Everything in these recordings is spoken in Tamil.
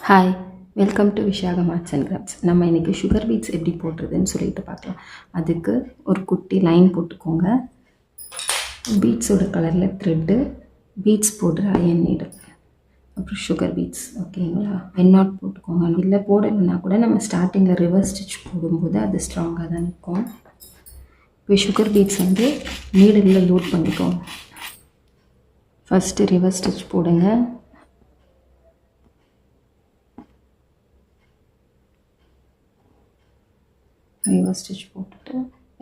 Hi, welcome to Vishakam arts and crafts. நம்ம இன்றைக்கி சுகர் பீட்ஸ் எப்படி போடுறதுன்னு சொல்லிட்டு பார்க்கலாம். அதுக்கு ஒரு குட்டி லைன் போட்டுக்கோங்க. பீட்ஸோட கலரில் த்ரெட்டு, பீட்ஸ் போடுற அயன் நீடல், அப்புறம் சுகர் பீட்ஸ். ஓகேங்களா? வெண்ணாட் போட்டுக்கோங்க. இல்லை போடலைன்னா கூட நம்ம ஸ்டார்டிங்கில் ரிவர்ஸ் ஸ்டிச் போடும்போது அது ஸ்ட்ராங்காக தான் நிற்கும். இப்போ சுகர் பீட்ஸ் நீடலில் லோட் பண்ணிக்கோங்க. ஃபஸ்ட்டு ரிவர்ஸ் ஸ்டிச் போடுங்க. ரிவர்ஸ் ஸ்டிச் போட்டுட்டு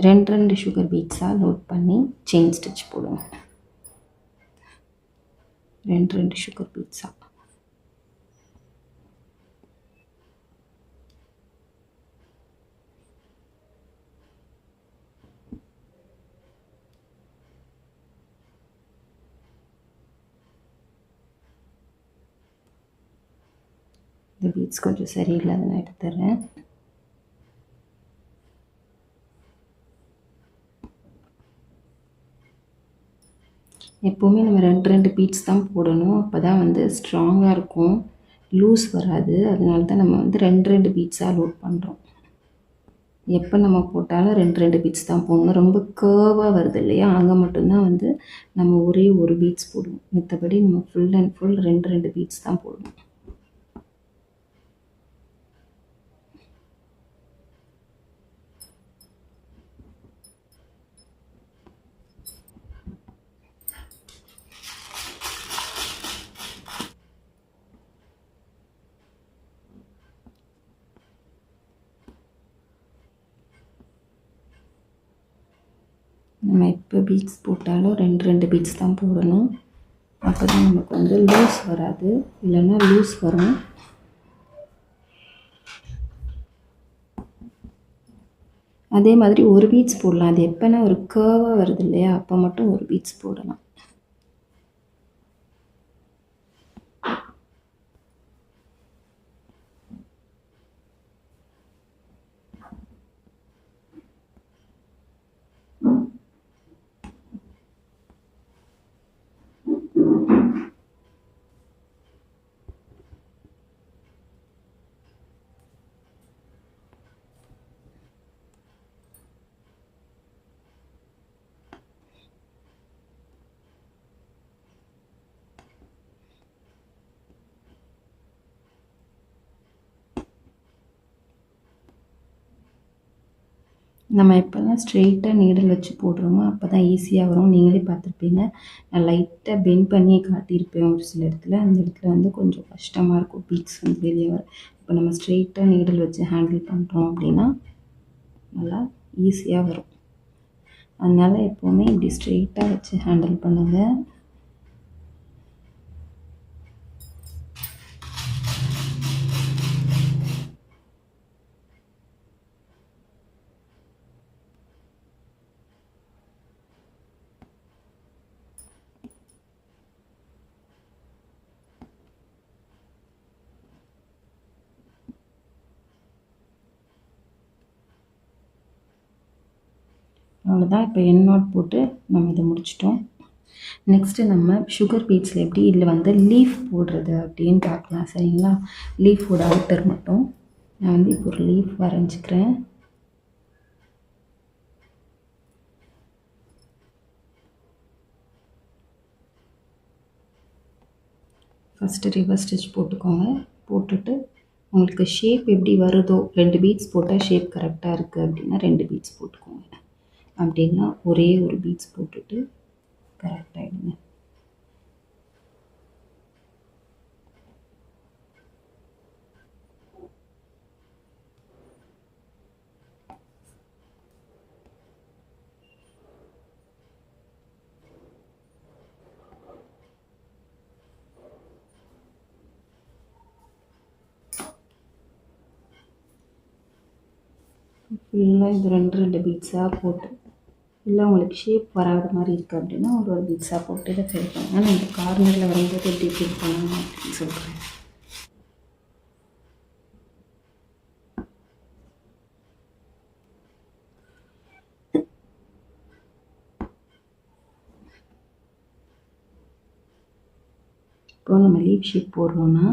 ரெண்டு சுகர் பீட்ஸாக லோட் பண்ணி செயின் ஸ்டிச் போடுங்க. ரெண்டு சுகர் பீட்ஸாக. இந்த பீட்ஸ் கொஞ்சம் சரியில்லை, அதை நான் எடுத்துடுறேன். எப்போவுமே நம்ம ரெண்டு பீட்ஸ் தான் போடணும். அப்போ தான் ஸ்ட்ராங்காக இருக்கும், லூஸ் வராது. அதனால தான் நம்ம ரெண்டு பீட்ஸாக லோட் பண்ணுறோம். எப்போ நம்ம போட்டாலும் ரெண்டு பீட்ஸ் தான் போடணும். ரொம்ப கேர்வாக வருது இல்லையா, அங்கே மட்டும்தான் நம்ம ஒரே ஒரு பீட்ஸ் போடுவோம். மற்றபடி நம்ம ஃபுல் அண்ட் ஃபுல் ரெண்டு பீட்ஸ் தான் போடுவோம். நம்ம எப்போ பீட்ஸ் போட்டாலும் ரெண்டு பீட்ஸ் தான் போடணும். அப்போ தான் நமக்கு லூஸ் வராது, இல்லைன்னா லூஸ் வரும். அதே மாதிரி ஒரு பீட்ஸ் போடலாம். அது எப்போனா ஒரு கேர்வாக வருது இல்லையா, அப்போ மட்டும் ஒரு பீட்ஸ் போடலாம். நம்ம எப்போல்லாம் ஸ்ட்ரெயிட்டாக நீடல் வச்சு போடுறோமோ அப்போ தான் ஈஸியாக வரும். நீங்களே பார்த்துருப்பீங்க, நான் லைட்டாக பெண்ட் பண்ணி காட்டியிருப்பேன் ஒரு சில இடத்துல. அந்த இடத்துல கொஞ்சம் கஷ்டமாக இருக்கும் பீட்ஸ் வெளியே வர. இப்போ நம்ம ஸ்ட்ரெயிட்டாக நீடல் வச்சு ஹேண்டில் பண்ணுறோம் அப்படின்னா நல்லா ஈஸியாக வரும். அதனால் எப்போவுமே இப்படி ஸ்ட்ரெயிட்டாக வச்சு ஹேண்டில் பண்ணுங்கள். அவ்வளோதான். இப்போ எண்ணாட் போட்டு நம்ம இதை முடிச்சிட்டோம். நெக்ஸ்ட்டு நம்ம சுகர் பீட்ஸில் எப்படி இதில் லீஃப் போடுறது அப்படின்னு பார்க்கலாம். சரிங்களா? லீஃபோட அவுட்டர் மட்டும் நான் இப்போ ஒரு லீஃப் வரைஞ்சிக்கிறேன். ஃபஸ்ட்டு ரிவர்ஸ் ஸ்டிச் போட்டுக்கோங்க. போட்டுட்டு உங்களுக்கு ஷேப் எப்படி வருதோ, ரெண்டு பீட்ஸ் போட்டால் ஷேப் கரெக்டாக இருக்குது அப்படின்னா ரெண்டு பீட்ஸ் போட்டுக்கோங்க. அப்படின்னா ஒரே ஒரு பீட்ஸ் போட்டுட்டு கரெக்டாகிடுங்க. ஃபுல்லாக இது ரெண்டு பீட்ஸாக போட்டு, இல்லை உங்களுக்கு ஷேப் வராத மாதிரி இருக்குது அப்படின்னா ஒரு பீட்ஸாக போட்டு இதை ஃபில் பண்ணுங்கள். நான் இந்த கார்னரில் வரும்போது எப்படி ஃபில் பண்ணணும் அப்படின்னு சொல்கிறேன். இப்போ நம்ம லீஃப் ஷேப் போடுறோன்னா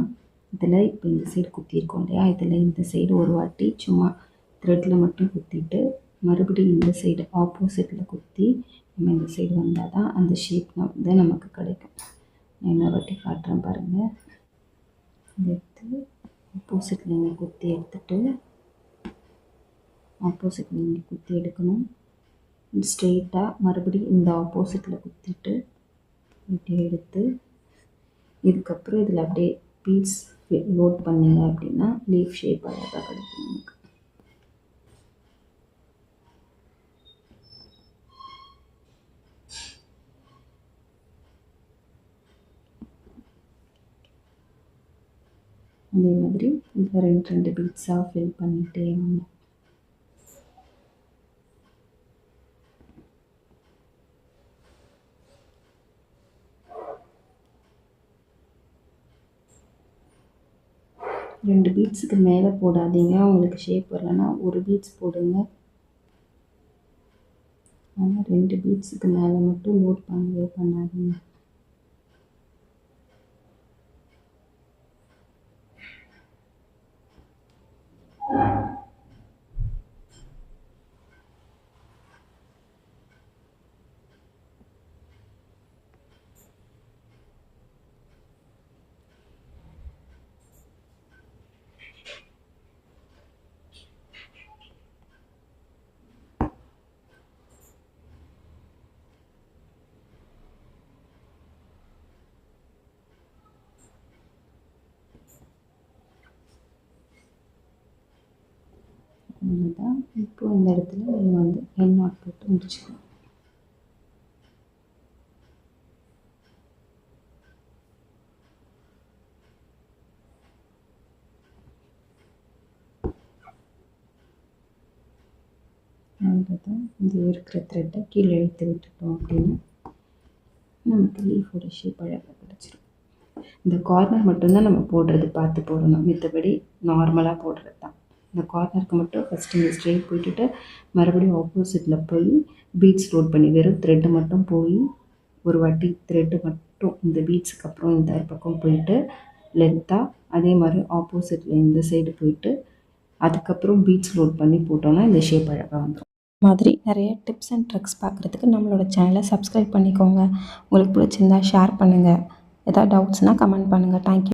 இதில் இப்போ இந்த சைடு குத்திருக்கோம் இல்லையா, இதில் இந்த சைடு ஒரு வாட்டி சும்மா த்ரெட்டில் மட்டும் குத்திட்டு மறுபடியும் இந்த சைடு ஆப்போசிட்டில் குத்தி நம்ம இந்த சைடு வந்தால் தான் அந்த ஷேப் வந்து நமக்கு கிடைக்கும். நான் இன்னொரு வாட்டி காட்டுறேன் பாருங்கள். எடுத்து ஆப்போசிட்டில் இங்கே குத்தி எடுத்துட்டு ஆப்போசிட்டில் இங்கே குத்தி எடுக்கணும். ஸ்ட்ரெயிட்டாக மறுபடியும் இந்த ஆப்போசிட்டில் குத்திட்டு இப்படி எடுத்து இதுக்கப்புறம் இதில் அப்படியே பீட்ஸ் லோட் பண்ணிங்க அப்படின்னா லீஃப் ஷேப் அழகாக கிடைக்கும் நமக்கு. அதே மாதிரி இப்போ 2 பீட்ஸாக ஃபில் பண்ணிகிட்டே வாங்க. ரெண்டு பீட்ஸுக்கு மேலே போடாதீங்க, உங்களுக்கு ஷேப் வரலன்னா ஒரு பீட்ஸ் போடுங்க. ஆனால் 2 பீட்ஸுக்கு மேலே மட்டும் லோட் பண்ணவே பண்ணாதீங்க. அவ்வளோதான். இப்போ இந்த இடத்துல நீங்கள் வந்து என் நாட் போட்டு முடிச்சுக்கலாம். அவ்வளோதான். இந்த இருக்கிற த்ரெட்டை கீழே இழுத்து விட்டுட்டோம் அப்படின்னா நமக்கு லீஃபோட ஷேப் அழகாக கிடச்சிரும். இந்த கார்னர் மட்டும்தான் நம்ம போடுறது பார்த்து போடணும், மித்தபடி நார்மலாக போடுறது தான். இந்த கார்னருக்கு மட்டும் ஃபஸ்ட்டு இந்த ஸ்ட்ரெயிட் போட்டுட்டு மறுபடியும் ஆப்போசிட்டில் போய் பீட்ஸ் லோட் பண்ணி வெறும் த்ரெட்டு மட்டும் போய் ஒரு வாட்டி த்ரெட்டு மட்டும் இந்த பீட்ஸுக்கு அப்புறம் இந்த பக்கம் போயிட்டு லென்த்தாக அதே மாதிரி ஆப்போசிட்டில் இந்த சைடு போயிட்டு அதுக்கப்புறம் பீட்ஸ் லோட் பண்ணி போட்டோன்னா இந்த ஷேப் அழகாக வந்துடும். மாதிரி நிறைய டிப்ஸ் அண்ட் ட்ரிக்ஸ் பார்க்குறதுக்கு நம்மளோட சேனலை சப்ஸ்கிரைப் பண்ணிக்கோங்க. உங்களுக்கு பிடிச்சிருந்தா ஷேர் பண்ணுங்கள். எதாவது டவுட்ஸ்னால் கமெண்ட் பண்ணுங்கள். தேங்க்யூ.